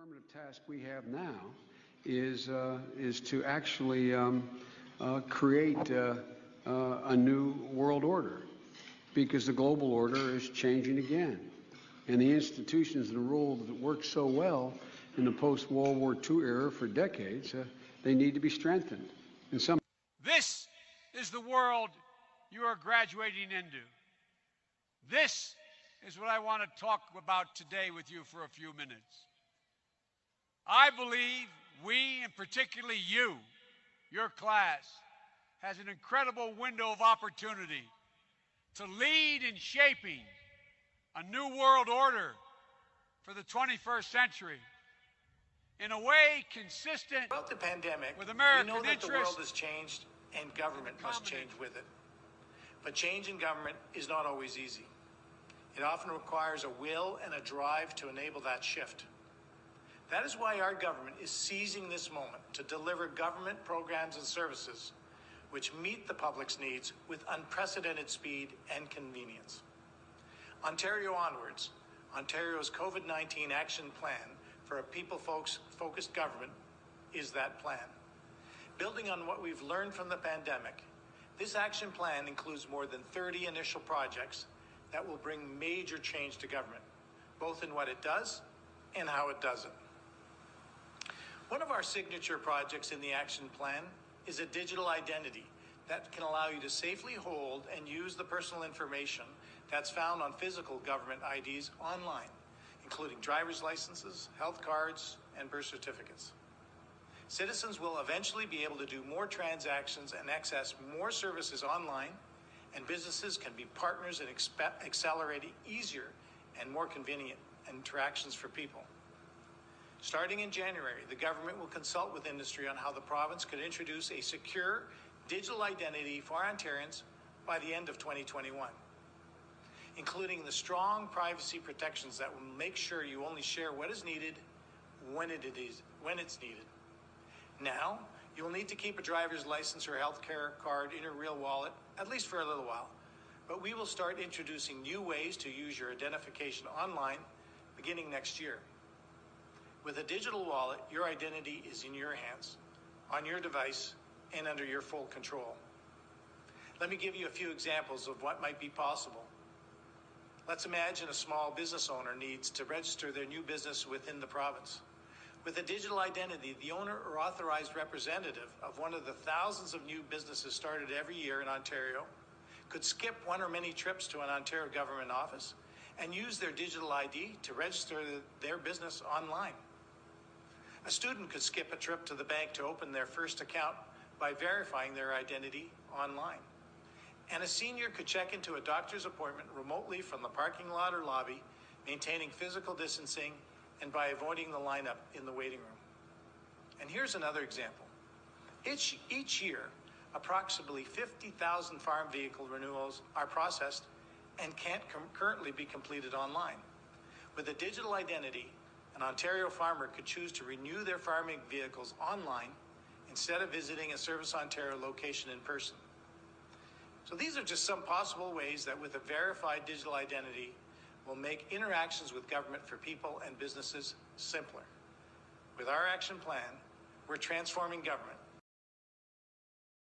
affirmative task we have now is to actually create a new world order, because the global order is changing again, and the institutions and rules that worked so well in the post-World War II era for decades, they need to be strengthened. This is the world you are graduating into. This is what I want to talk about today with you for a few minutes. I believe we, and particularly you, your class, has an incredible window of opportunity to lead in shaping a new world order for the 21st century in a way consistent Throughout the pandemic, with American we know that interests. the world has changed and government must change with it. But change in government is not always easy. It often requires a will and a drive to enable that shift. That is why our government is seizing this moment to deliver government programs and services which meet the public's needs with unprecedented speed and convenience. Ontario Onwards, Ontario's COVID-19 Action Plan for a people-focused government, is that plan. Building on what we've learned from the pandemic, this action plan includes more than 30 initial projects that will bring major change to government, both in what it does and how it does it. One of our signature projects in the action plan is a digital identity that can allow you to safely hold and use the personal information that's found on physical government IDs online, including driver's licenses, health cards, and birth certificates. Citizens will eventually be able to do more transactions and access more services online, and businesses can be partners in accelerating easier and more convenient interactions for people. Starting in January, the government will consult with industry on how the province could introduce a secure digital identity for Ontarians by the end of 2021, including the strong privacy protections that will make sure you only share what is needed when it's needed. Now, you will need to keep a driver's license or healthcare card in your real wallet, at least for a little while. But we will start introducing new ways to use your identification online beginning next year. With a digital wallet, your identity is in your hands, on your device, and under your full control. Let me give you a few examples of what might be possible. Let's imagine a small business owner needs to register their new business within the province. With a digital identity, the owner or authorized representative of one of the thousands of new businesses started every year in Ontario could skip one or many trips to an Ontario government office and use their digital ID to register their business online. A student could skip a trip to the bank to open their first account by verifying their identity online. And a senior could check into a doctor's appointment remotely from the parking lot or lobby, maintaining physical distancing and by avoiding the lineup in the waiting room. And here's another example. Each year, approximately 50,000 farm vehicle renewals are processed and can't currently be completed online. With a digital identity, an Ontario farmer could choose to renew their farming vehicles online instead of visiting a Service Ontario location in person. So these are just some possible ways that with a verified digital identity, will make interactions with government for people and businesses simpler. With our action plan, we're transforming government